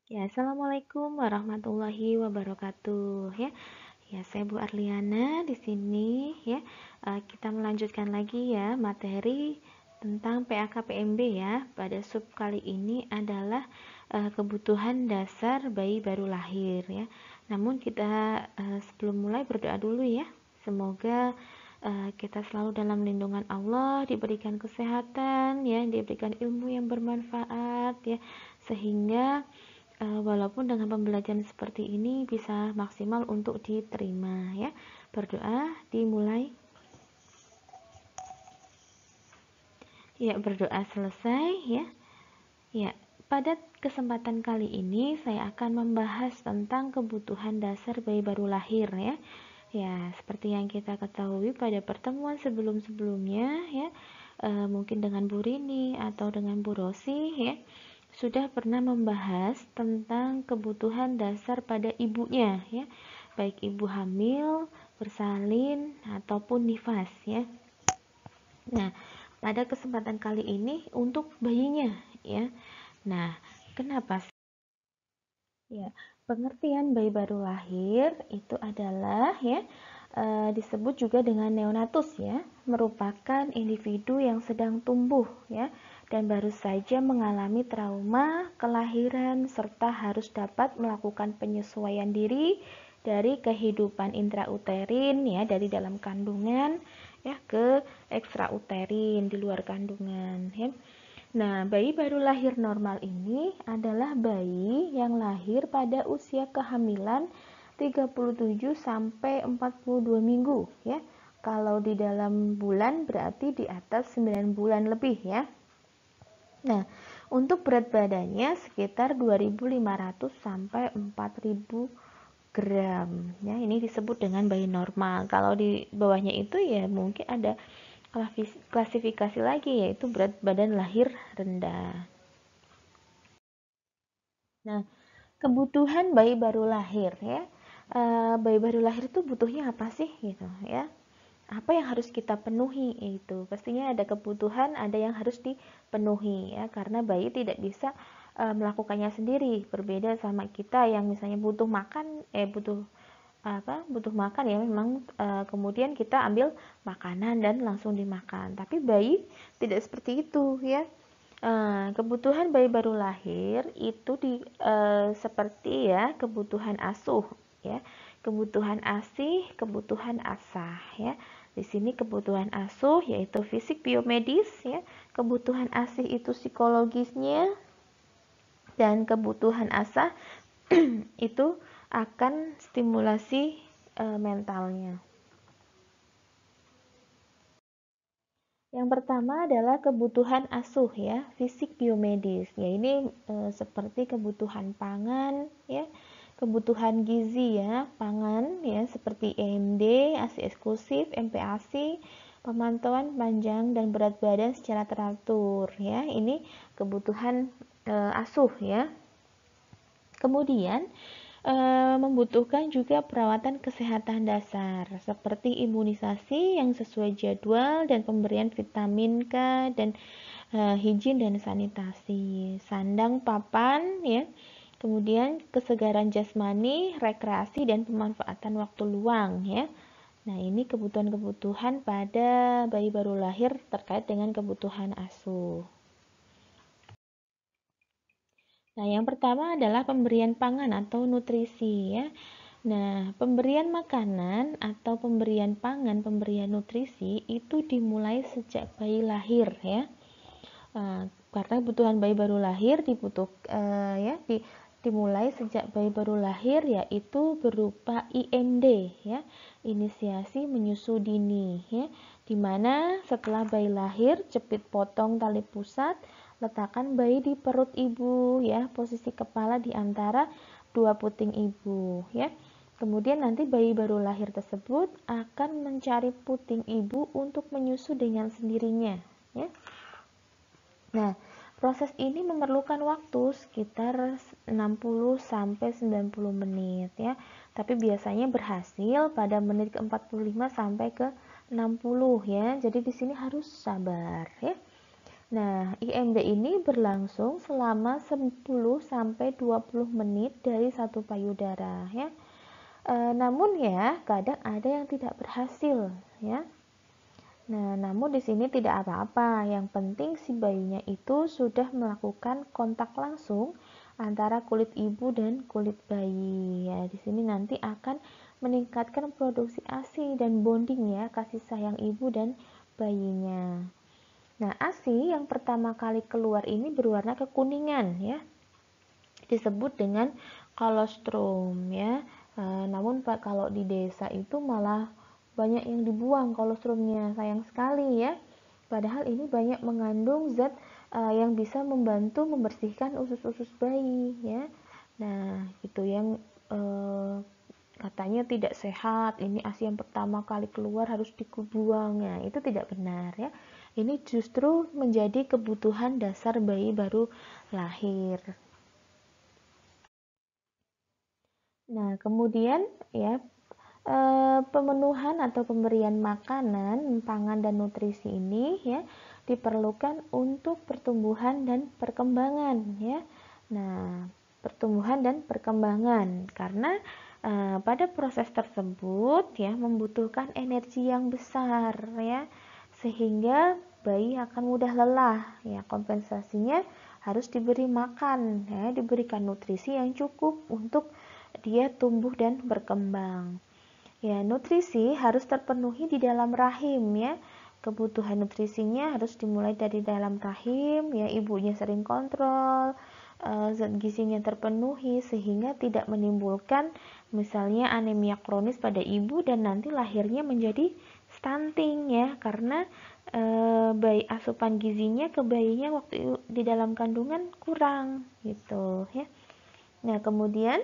Ya, Assalamualaikum warahmatullahi wabarakatuh. Ya, saya Bu Arliana di sini. Kita melanjutkan lagi ya materi tentang PAK-PMB ya. Pada sub kali ini adalah kebutuhan dasar bayi baru lahir ya. Namun kita sebelum mulai berdoa dulu ya. Semoga kita selalu dalam lindungan Allah, diberikan kesehatan ya, diberikan ilmu yang bermanfaat ya, sehingga walaupun dengan pembelajaran seperti ini bisa maksimal untuk diterima ya. Berdoa dimulai. Ya, berdoa selesai ya. Ya, pada kesempatan kali ini saya akan membahas tentang kebutuhan dasar bayi baru lahir ya. Ya, seperti yang kita ketahui pada pertemuan sebelum-sebelumnya ya, mungkin dengan Bu Rini atau dengan Bu Rosi ya, sudah pernah membahas tentang kebutuhan dasar pada ibunya ya, baik ibu hamil, bersalin ataupun nifas ya. Nah, pada kesempatan kali ini untuk bayinya ya. Nah, kenapa? Ya, pengertian bayi baru lahir itu adalah disebut juga dengan neonatus ya, merupakan individu yang sedang tumbuh ya dan baru saja mengalami trauma kelahiran serta harus dapat melakukan penyesuaian diri dari kehidupan intrauterin ya, dari dalam kandungan ya ke ekstrauterin di luar kandungan ya. Nah, bayi baru lahir normal ini adalah bayi yang lahir pada usia kehamilan 37 sampai 42 minggu ya. Kalau di dalam bulan berarti di atas 9 bulan lebih ya. Nah, untuk berat badannya sekitar 2.500 sampai 4.000 gram ya. Ini disebut dengan bayi normal. Kalau di bawahnya itu ya mungkin ada klasifikasi lagi, yaitu berat badan lahir rendah. Nah, kebutuhan bayi baru lahir ya, bayi baru lahir itu butuhnya apa sih gitu ya, apa yang harus kita penuhi. Itu pastinya ada kebutuhan, ada yang harus dipenuhi ya, karena bayi tidak bisa melakukannya sendiri, berbeda sama kita yang misalnya butuh makan, butuh makan ya, memang kemudian kita ambil makanan dan langsung dimakan, tapi bayi tidak seperti itu ya. Kebutuhan bayi baru lahir itu seperti ya kebutuhan asuh ya, kebutuhan ASI, kebutuhan ASAH ya. Di sini kebutuhan asuh yaitu fisik biomedis ya, kebutuhan ASI itu psikologisnya, dan kebutuhan ASAH itu akan stimulasi mentalnya. Yang pertama adalah kebutuhan asuh ya, fisik biomedis. Ya, ini seperti kebutuhan pangan ya, kebutuhan gizi ya, pangan ya seperti EMD, ASI eksklusif, MPASI, pemantauan panjang dan berat badan secara teratur ya. Ini kebutuhan asuh ya. Kemudian membutuhkan juga perawatan kesehatan dasar seperti imunisasi yang sesuai jadwal dan pemberian vitamin K dan higien dan sanitasi, sandang papan ya. Kemudian kesegaran jasmani, rekreasi dan pemanfaatan waktu luang ya. Nah, ini kebutuhan-kebutuhan pada bayi baru lahir terkait dengan kebutuhan asuh. Nah, yang pertama adalah pemberian pangan atau nutrisi ya. Nah, pemberian makanan atau pemberian pangan, pemberian nutrisi itu dimulai sejak bayi lahir ya. Karena kebutuhan bayi baru lahir dimulai sejak bayi baru lahir, yaitu berupa IMD ya, inisiasi menyusu dini ya, dimana setelah bayi lahir jepit potong tali pusat, letakkan bayi di perut ibu ya, posisi kepala di antara dua puting ibu ya. Kemudian nanti bayi baru lahir tersebut akan mencari puting ibu untuk menyusu dengan sendirinya ya. Nah, proses ini memerlukan waktu sekitar 60 sampai 90 menit ya. Tapi biasanya berhasil pada menit ke-45 sampai ke 60 ya. Jadi di sini harus sabar ya. Nah, IMB ini berlangsung selama 10 sampai 20 menit dari satu payudara ya. Namun ya, kadang ada yang tidak berhasil ya. Nah, namun di sini tidak apa-apa. Yang penting si bayinya itu sudah melakukan kontak langsung antara kulit ibu dan kulit bayi. Ya, di sini nanti akan meningkatkan produksi ASI dan bonding ya, kasih sayang ibu dan bayinya. Nah, ASI yang pertama kali keluar ini berwarna kekuningan ya. Disebut dengan kolostrum ya. Namun kalau di desa itu malah banyak yang dibuang kolostrumnya, sayang sekali ya. Padahal ini banyak mengandung zat yang bisa membantu membersihkan usus-usus bayi ya. Nah, itu yang katanya tidak sehat, ini ASI yang pertama kali keluar harus dibuang. Nah, itu tidak benar ya. Ini justru menjadi kebutuhan dasar bayi baru lahir. Nah, kemudian ya pemenuhan atau pemberian makanan, pangan dan nutrisi ini ya diperlukan untuk pertumbuhan dan perkembangan ya. Nah, pertumbuhan dan perkembangan karena pada proses tersebut ya membutuhkan energi yang besar ya sehingga bayi akan mudah lelah ya. Kompensasinya harus diberi makan ya, diberikan nutrisi yang cukup untuk dia tumbuh dan berkembang. Ya, nutrisi harus terpenuhi di dalam rahim ya. Kebutuhan nutrisinya harus dimulai dari dalam rahim ya, ibunya sering kontrol zat gizinya terpenuhi sehingga tidak menimbulkan misalnya anemia kronis pada ibu dan nanti lahirnya menjadi stunting ya karena bayi asupan gizinya ke bayinya waktu di dalam kandungan kurang gitu ya. Nah, kemudian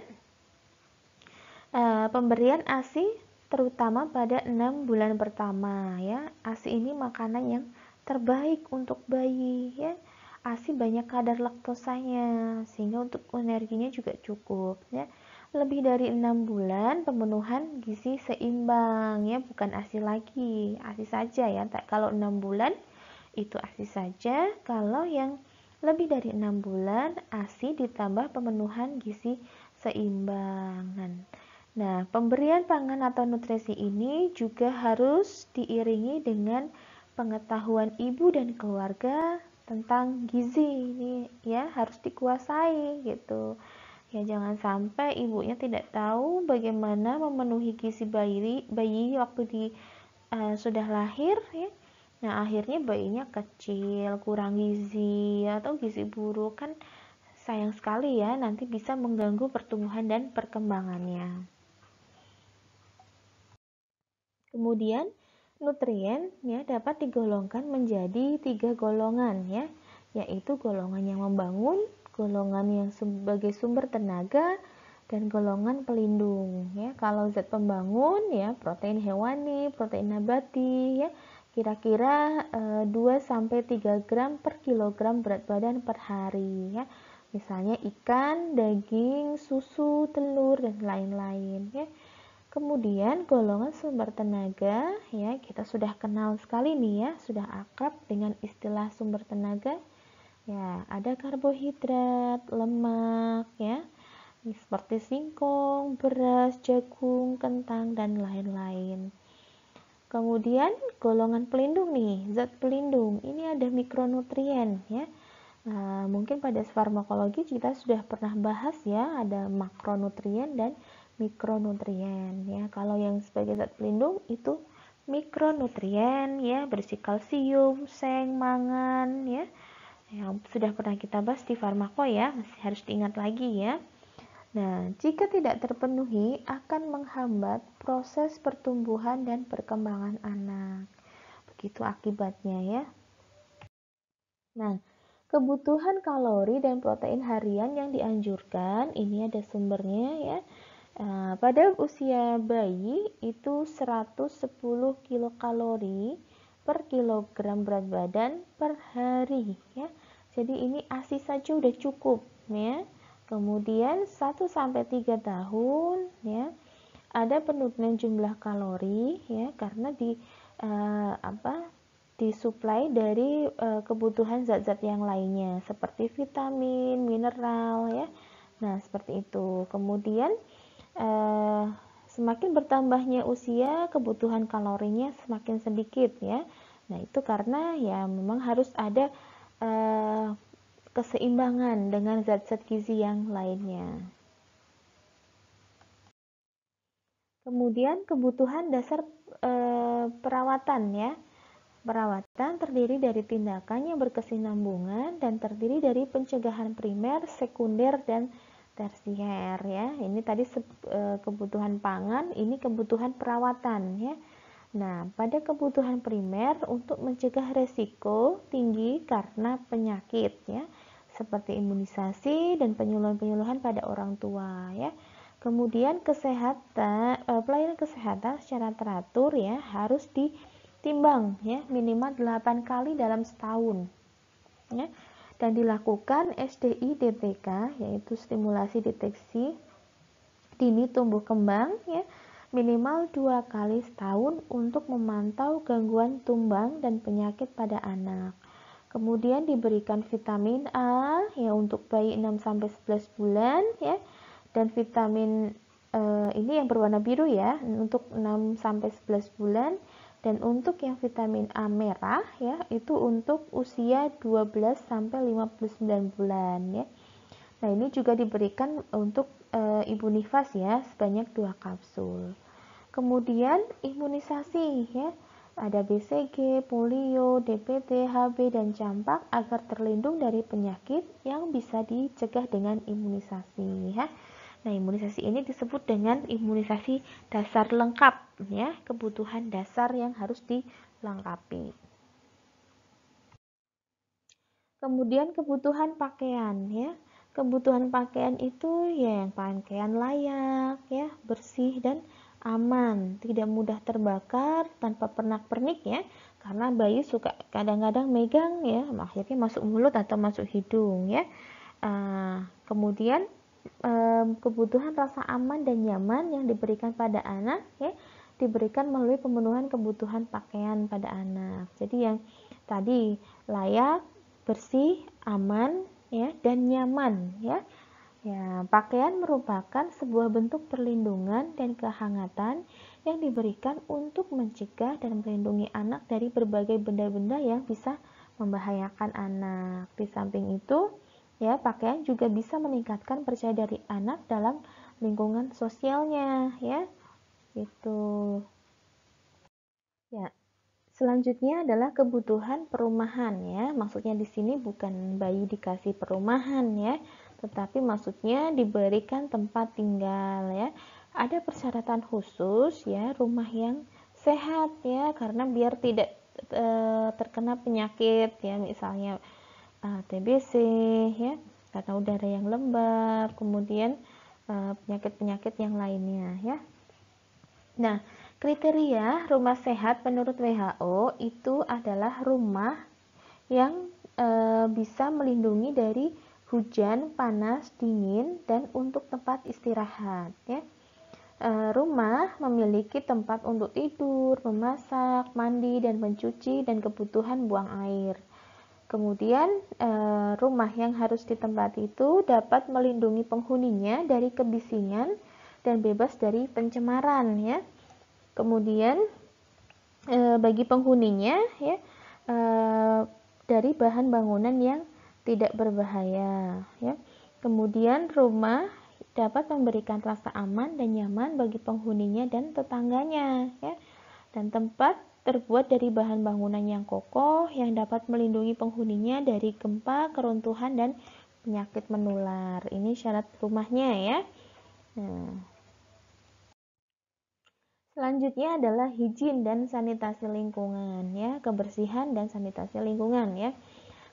pemberian ASI terutama pada 6 bulan pertama ya. ASI ini makanan yang terbaik untuk bayi ya. ASI banyak kadar laktosanya sehingga untuk energinya juga cukup ya. Lebih dari 6 bulan pemenuhan gizi seimbang ya, bukan ASI lagi, ASI saja ya. Kalau 6 bulan itu ASI saja, kalau yang lebih dari 6 bulan ASI ditambah pemenuhan gizi seimbang. Nah, pemberian pangan atau nutrisi ini juga harus diiringi dengan pengetahuan ibu dan keluarga tentang gizi ini ya, harus dikuasai gitu. Ya, jangan sampai ibunya tidak tahu bagaimana memenuhi gizi bayi waktu sudah lahir ya. Nah, akhirnya bayinya kecil, kurang gizi atau gizi buruk kan sayang sekali ya, nanti bisa mengganggu pertumbuhan dan perkembangannya. Kemudian nutrien ya dapat digolongkan menjadi 3 golongan ya, yaitu golongan yang membangun, golongan yang sebagai sumber tenaga, dan golongan pelindung ya. Kalau zat pembangun ya protein hewani, protein nabati ya, kira-kira 2 sampai 3 gram per kilogram berat badan per hari ya. Misalnya ikan, daging, susu, telur dan lain-lain ya. Kemudian golongan sumber tenaga ya, kita sudah kenal sekali nih ya, sudah akrab dengan istilah sumber tenaga. Ya, ada karbohidrat, lemak ya, seperti singkong, beras, jagung, kentang dan lain-lain. Kemudian golongan pelindung nih, zat pelindung. Ini ada mikronutrien ya. Nah, mungkin pada farmakologi kita sudah pernah bahas ya, ada makronutrien dan mikronutrien ya. Kalau yang sebagai zat pelindung itu mikronutrien ya, berisi kalsium, seng, mangan ya. Yang sudah pernah kita bahas di farmako ya, masih harus diingat lagi ya. Nah, jika tidak terpenuhi akan menghambat proses pertumbuhan dan perkembangan anak. Begitu akibatnya ya. Nah, kebutuhan kalori dan protein harian yang dianjurkan, ini ada sumbernya ya. Pada usia bayi itu 110 kilokalori per kilogram berat badan per hari ya. Jadi ini ASI saja udah cukup ya. Kemudian 1 sampai 3 tahun ya. Ada penurunan jumlah kalori ya karena di disuplai dari kebutuhan zat-zat yang lainnya seperti vitamin, mineral ya. Nah, seperti itu. Kemudian semakin bertambahnya usia, kebutuhan kalorinya semakin sedikit ya. Nah, itu karena ya memang harus ada keseimbangan dengan zat-zat gizi yang lainnya. Kemudian kebutuhan dasar perawatan ya. Perawatan terdiri dari tindakan yang berkesinambungan dan terdiri dari pencegahan primer, sekunder, dan tersier ya. Ini tadi kebutuhan pangan, ini kebutuhan perawatan ya. Nah, pada kebutuhan primer untuk mencegah resiko tinggi karena penyakit ya, seperti imunisasi dan penyuluhan-penyuluhan pada orang tua ya. Kemudian pelayanan kesehatan secara teratur ya harus ditimbang ya minimal 8 kali dalam setahun ya, dan dilakukan SDI-DTK yaitu stimulasi deteksi dini tumbuh kembang ya minimal 2 kali setahun untuk memantau gangguan tumbang dan penyakit pada anak. Kemudian diberikan vitamin A ya untuk bayi 6-11 bulan ya, dan vitamin ini yang berwarna biru ya untuk 6-11 bulan, dan untuk yang vitamin A merah ya itu untuk usia 12-59 bulan ya. Nah, ini juga diberikan untuk ibu nifas ya sebanyak 2 kapsul. Kemudian imunisasi ya, ada BCG, polio, DPT, HB, dan campak agar terlindung dari penyakit yang bisa dicegah dengan imunisasi ya. Nah, imunisasi ini disebut dengan imunisasi dasar lengkap ya, kebutuhan dasar yang harus dilengkapi. Kemudian kebutuhan pakaian ya. Kebutuhan pakaian itu ya yang pakaian layak ya, bersih dan aman, tidak mudah terbakar, tanpa pernak-pernik ya, karena bayi suka kadang-kadang megang ya, akhirnya masuk mulut atau masuk hidung ya. Kemudian kebutuhan rasa aman dan nyaman yang diberikan pada anak ya, diberikan melalui pemenuhan kebutuhan pakaian pada anak. Jadi yang tadi layak, bersih, aman ya, dan nyaman ya. Ya, pakaian merupakan sebuah bentuk perlindungan dan kehangatan yang diberikan untuk mencegah dan melindungi anak dari berbagai benda-benda yang bisa membahayakan anak. Di samping itu, ya, pakaian juga bisa meningkatkan percaya diri anak dalam lingkungan sosialnya, ya. Itu. Ya. Selanjutnya adalah kebutuhan perumahan ya. Maksudnya di sini bukan bayi dikasih perumahan ya, tetapi maksudnya diberikan tempat tinggal ya. Ada persyaratan khusus ya, rumah yang sehat ya, karena biar tidak terkena penyakit ya, misalnya TBC ya, karena udara yang lembab, kemudian penyakit-penyakit yang lainnya ya. Nah, kriteria rumah sehat menurut WHO itu adalah rumah yang bisa melindungi dari hujan, panas, dingin, dan untuk tempat istirahat ya. Rumah memiliki tempat untuk tidur, memasak, mandi, dan mencuci, dan kebutuhan buang air. Kemudian rumah yang harus ditempati itu dapat melindungi penghuninya dari kebisingan dan bebas dari pencemaran ya. Kemudian bagi penghuninya ya dari bahan bangunan yang tidak berbahaya ya. Kemudian rumah dapat memberikan rasa aman dan nyaman bagi penghuninya dan tetangganya ya. Dan tempat terbuat dari bahan bangunan yang kokoh yang dapat melindungi penghuninya dari gempa, keruntuhan, dan penyakit menular. Ini syarat rumahnya ya. Nah, selanjutnya adalah higien dan sanitasi lingkungan ya, kebersihan dan sanitasi lingkungan ya.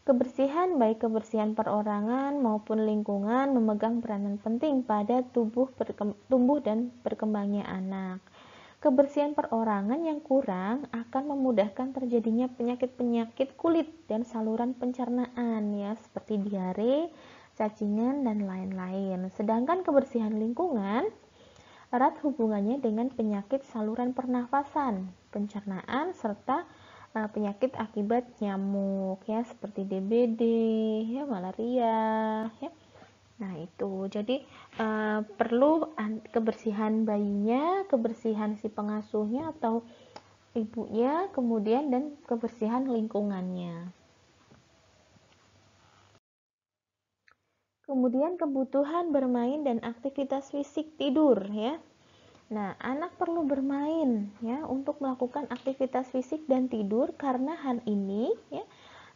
Kebersihan baik kebersihan perorangan maupun lingkungan memegang peranan penting pada tumbuh dan berkembangnya anak. Kebersihan perorangan yang kurang akan memudahkan terjadinya penyakit-penyakit kulit dan saluran pencernaan ya, seperti diare, cacingan, dan lain-lain. Sedangkan kebersihan lingkungan erat hubungannya dengan penyakit saluran pernafasan, pencernaan, serta penyakit akibat nyamuk ya, seperti DBD ya, malaria ya. Nah, itu. Jadi perlu kebersihan bayinya, kebersihan si pengasuhnya atau ibunya, kemudian dan kebersihan lingkungannya. Kemudian kebutuhan bermain dan aktivitas fisik tidur ya. Nah, anak perlu bermain ya untuk melakukan aktivitas fisik dan tidur karena hal ini ya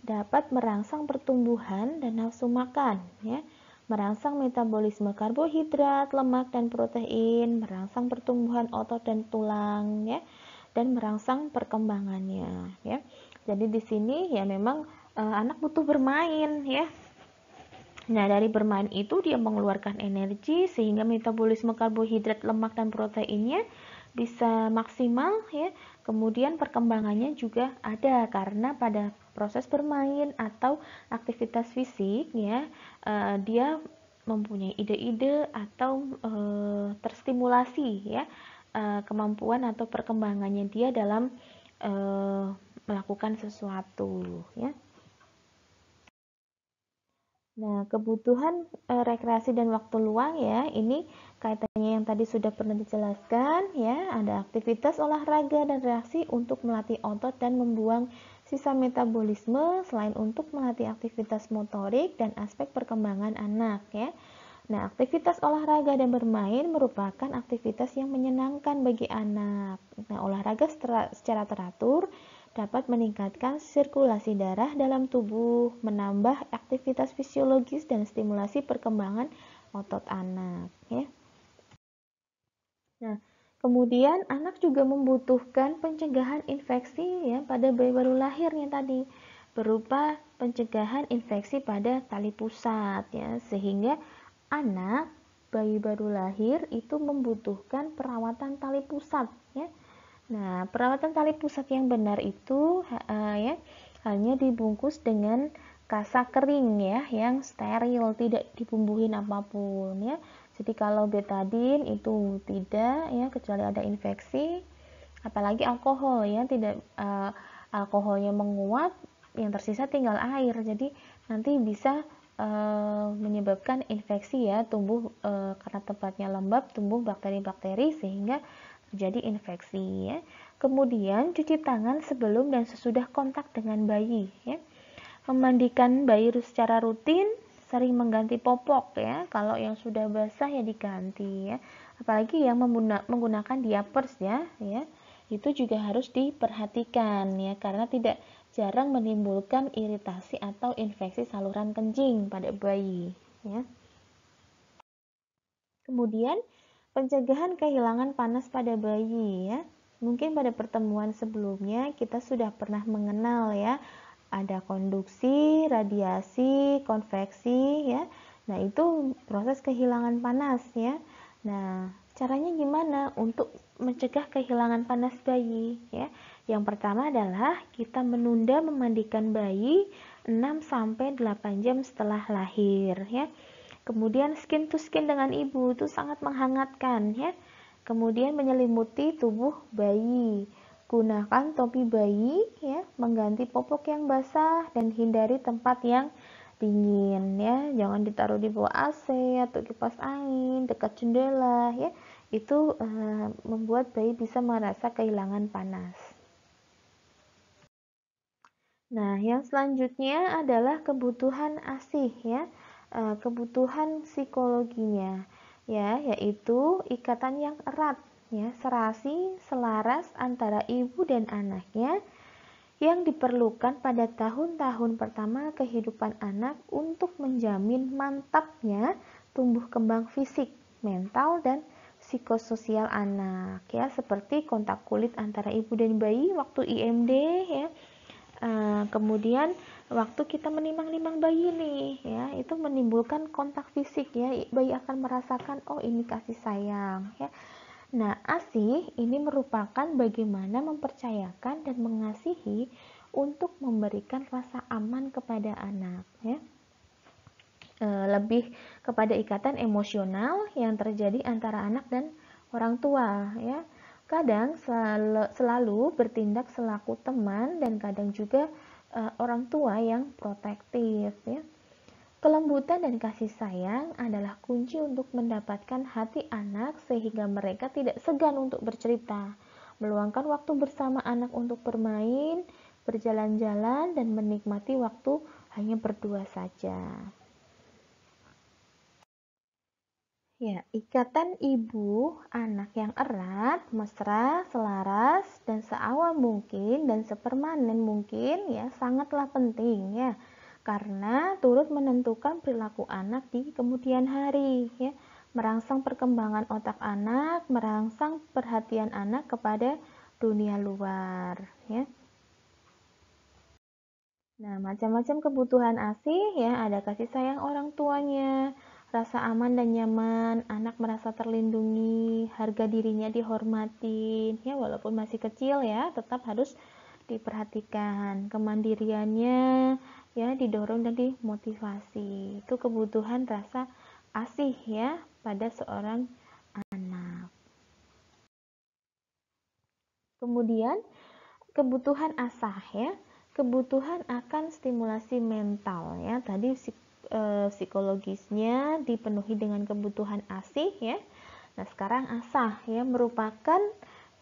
dapat merangsang pertumbuhan dan nafsu makan ya, merangsang metabolisme karbohidrat, lemak dan protein, merangsang pertumbuhan otot dan tulang ya, dan merangsang perkembangannya ya. Jadi di sini ya memang anak butuh bermain ya. Nah, dari bermain itu dia mengeluarkan energi sehingga metabolisme karbohidrat, lemak dan proteinnya bisa maksimal ya. Kemudian perkembangannya juga ada karena pada proses bermain atau aktivitas fisik ya, dia mempunyai ide-ide atau terstimulasi ya, kemampuan atau perkembangannya dia dalam melakukan sesuatu ya. Nah, kebutuhan rekreasi dan waktu luang ya, ini kaitannya yang tadi sudah pernah dijelaskan ya, ada aktivitas olahraga dan reaksi untuk melatih otot dan membuang sisa metabolisme selain untuk melatih aktivitas motorik dan aspek perkembangan anak ya. Nah, aktivitas olahraga dan bermain merupakan aktivitas yang menyenangkan bagi anak. Nah, olahraga secara teratur dapat meningkatkan sirkulasi darah dalam tubuh, menambah aktivitas fisiologis dan stimulasi perkembangan otot anak ya. Nah, kemudian anak juga membutuhkan pencegahan infeksi ya pada bayi baru lahirnya tadi, berupa pencegahan infeksi pada tali pusat ya, sehingga anak bayi baru lahir itu membutuhkan perawatan tali pusat ya. Nah, perawatan tali pusat yang benar itu ya hanya dibungkus dengan kasa kering ya, yang steril, tidak dibumbuhin apapun ya. Jadi kalau betadin itu tidak ya, kecuali ada infeksi, apalagi alkohol ya, tidak alkoholnya menguap, yang tersisa tinggal air. Jadi nanti bisa menyebabkan infeksi ya, tumbuh karena tempatnya lembab, tumbuh bakteri-bakteri sehingga terjadi infeksi ya. Kemudian cuci tangan sebelum dan sesudah kontak dengan bayi ya. Memandikan bayi secara rutin, sering mengganti popok ya. Kalau yang sudah basah ya diganti ya. Apalagi yang menggunakan diapers ya. Itu juga harus diperhatikan ya, karena tidak jarang menimbulkan iritasi atau infeksi saluran kencing pada bayi ya. Kemudian pencegahan kehilangan panas pada bayi ya. Mungkin pada pertemuan sebelumnya kita sudah pernah mengenal ya, ada konduksi, radiasi, konveksi ya. Nah, itu proses kehilangan panas ya. Nah, caranya gimana untuk mencegah kehilangan panas bayi ya? Yang pertama adalah kita menunda memandikan bayi 6 sampai 8 jam setelah lahir ya. Kemudian skin to skin dengan ibu itu sangat menghangatkan ya. Kemudian menyelimuti tubuh bayi. Gunakan topi bayi ya, mengganti popok yang basah dan hindari tempat yang dingin ya. Jangan ditaruh di bawah AC atau kipas angin, dekat jendela ya. Itu membuat bayi bisa merasa kehilangan panas. Nah, yang selanjutnya adalah kebutuhan ASIH ya. Kebutuhan psikologinya ya, yaitu ikatan yang erat ya, serasi selaras antara ibu dan anaknya yang diperlukan pada tahun-tahun pertama kehidupan anak untuk menjamin mantapnya tumbuh kembang fisik, mental dan psikososial anak ya, seperti kontak kulit antara ibu dan bayi waktu IMD ya. Kemudian waktu kita menimang-nimang bayi nih ya, itu menimbulkan kontak fisik ya, bayi akan merasakan oh ini kasih sayang ya. Nah, ASIH ini merupakan bagaimana mempercayakan dan mengasihi untuk memberikan rasa aman kepada anak ya. Lebih kepada ikatan emosional yang terjadi antara anak dan orang tua ya. kadang selalu bertindak selaku teman dan kadang juga orang tua yang protektif ya. Kelembutan dan kasih sayang adalah kunci untuk mendapatkan hati anak sehingga mereka tidak segan untuk bercerita, meluangkan waktu bersama anak untuk bermain, berjalan-jalan, dan menikmati waktu hanya berdua saja. Ya, ikatan ibu anak yang erat, mesra, selaras, dan seawal mungkin dan sepermanen mungkin ya sangatlah penting ya. Karena turut menentukan perilaku anak di kemudian hari ya, merangsang perkembangan otak anak, merangsang perhatian anak kepada dunia luar ya. Nah, macam-macam kebutuhan ASI ya, ada kasih sayang orang tuanya, rasa aman dan nyaman, anak merasa terlindungi, harga dirinya dihormati, ya walaupun masih kecil ya, tetap harus diperhatikan. Kemandiriannya ya didorong dan dimotivasi. Itu kebutuhan rasa ASih ya pada seorang anak. Kemudian kebutuhan asah ya, kebutuhan akan stimulasi mental ya. Tadi psikologisnya dipenuhi dengan kebutuhan asih ya. Nah, sekarang asah ya merupakan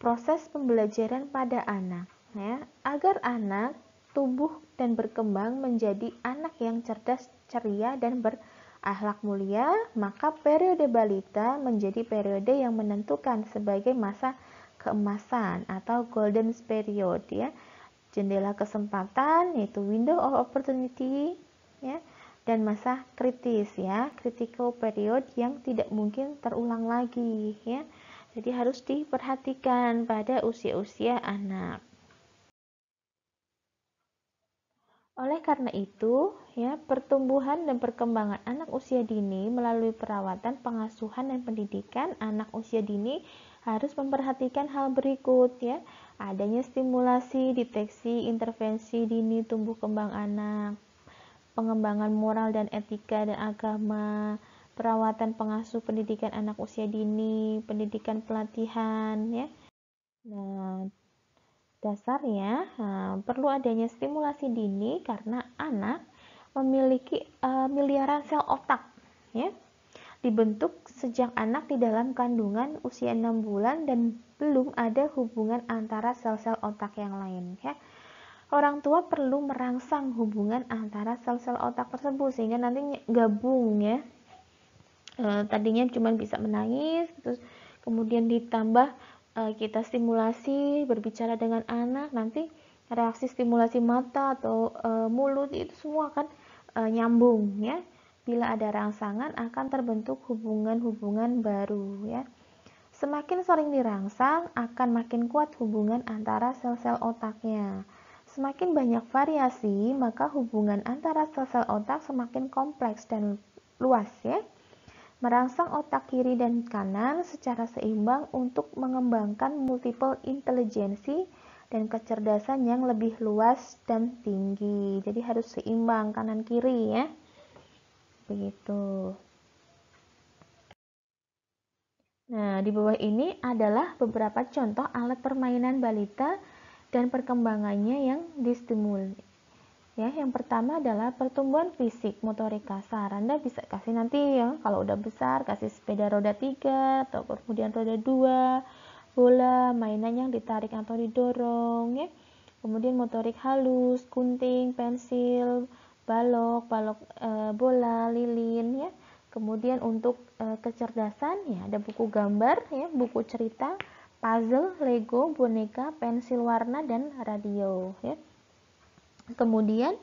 proses pembelajaran pada anak ya, agar anak tumbuh dan berkembang menjadi anak yang cerdas, ceria dan berakhlak mulia, maka periode balita menjadi periode yang menentukan sebagai masa keemasan atau golden period ya, jendela kesempatan yaitu window of opportunity ya, dan masa kritis ya, critical period yang tidak mungkin terulang lagi ya. Jadi harus diperhatikan pada usia-usia anak. Oleh karena itu, ya, pertumbuhan dan perkembangan anak usia dini melalui perawatan, pengasuhan dan pendidikan anak usia dini harus memperhatikan hal berikut ya. Adanya stimulasi, deteksi, intervensi dini tumbuh kembang anak, pengembangan moral dan etika dan agama, perawatan pengasuh pendidikan anak usia dini, pendidikan pelatihan ya. Nah, dasarnya perlu adanya stimulasi dini karena anak memiliki miliaran sel otak ya, dibentuk sejak anak di dalam kandungan usia 6 bulan dan belum ada hubungan antara sel-sel otak yang lain ya. Orang tua perlu merangsang hubungan antara sel-sel otak tersebut sehingga nanti gabung ya. Tadinya cuma bisa menangis terus kemudian ditambah kita stimulasi berbicara dengan anak, nanti reaksi stimulasi mata atau mulut itu semua akan nyambung ya. Bila ada rangsangan akan terbentuk hubungan-hubungan baru ya. Semakin sering dirangsang akan makin kuat hubungan antara sel-sel otaknya. Semakin banyak variasi, maka hubungan antara sel-sel otak semakin kompleks dan luas ya. Merangsang otak kiri dan kanan secara seimbang untuk mengembangkan multiple intelijensi dan kecerdasan yang lebih luas dan tinggi. Jadi harus seimbang kanan kiri ya. Begitu. Nah, di bawah ini adalah beberapa contoh alat permainan balita dan perkembangannya yang distimulasi. Ya, yang pertama adalah pertumbuhan fisik motorik kasar. Anda bisa kasih nanti ya, kalau udah besar kasih sepeda roda 3 atau kemudian roda 2, bola, mainan yang ditarik atau didorong ya. Kemudian motorik halus, gunting, pensil, balok, bola, lilin ya. Kemudian untuk kecerdasan ya ada buku gambar ya, buku cerita, puzzle, Lego, boneka, pensil warna dan radio ya. Kemudian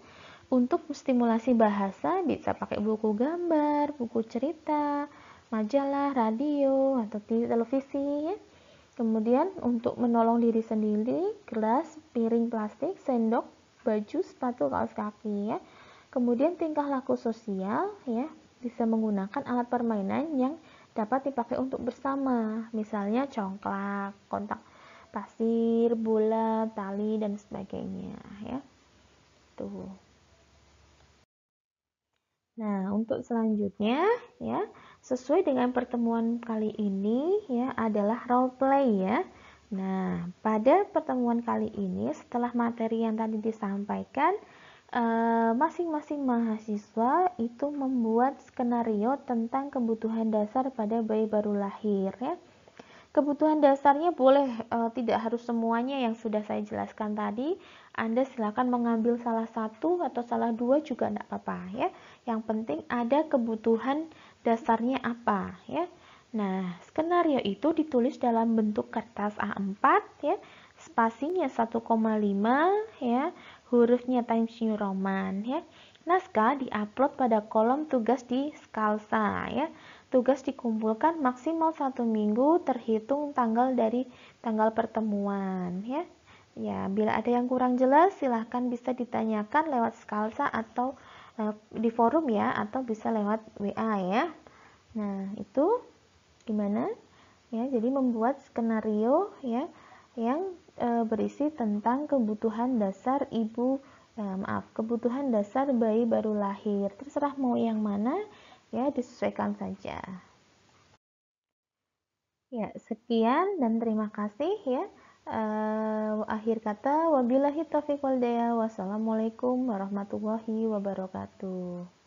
untuk stimulasi bahasa bisa pakai buku gambar, buku cerita, majalah, radio, atau televisi ya. Kemudian untuk menolong diri sendiri, gelas, piring plastik, sendok, baju, sepatu, kaos kaki ya. Kemudian tingkah laku sosial ya, bisa menggunakan alat permainan yang dapat dipakai untuk bersama, misalnya congklak, kontak pasir, bola, tali dan sebagainya ya. Tuh. Nah, untuk selanjutnya ya, sesuai dengan pertemuan kali ini ya adalah role play ya. Nah, pada pertemuan kali ini setelah materi yang tadi disampaikan, masing-masing mahasiswa itu membuat skenario tentang kebutuhan dasar pada bayi baru lahir ya. Kebutuhan dasarnya boleh tidak harus semuanya yang sudah saya jelaskan tadi. Anda silakan mengambil salah satu atau salah dua juga tidak apa-apa ya. Yang penting ada kebutuhan dasarnya apa ya. Nah, skenario itu ditulis dalam bentuk kertas A4 ya. Spasinya 1,5 ya. Hurufnya Times New Roman ya. Naskah diupload pada kolom tugas di Skalsa ya. Tugas dikumpulkan maksimal 1 minggu terhitung dari tanggal pertemuan ya. Ya, bila ada yang kurang jelas silahkan bisa ditanyakan lewat Skalsa atau di forum ya, atau bisa lewat WA ya. Nah, itu gimana? Ya, jadi membuat skenario ya yang berisi tentang kebutuhan dasar kebutuhan dasar bayi baru lahir. Terserah mau yang mana ya, disesuaikan saja. Ya, sekian dan terima kasih ya. Akhir kata, wabillahi taufiq wal hidayah. Wassalamualaikum warahmatullahi wabarakatuh.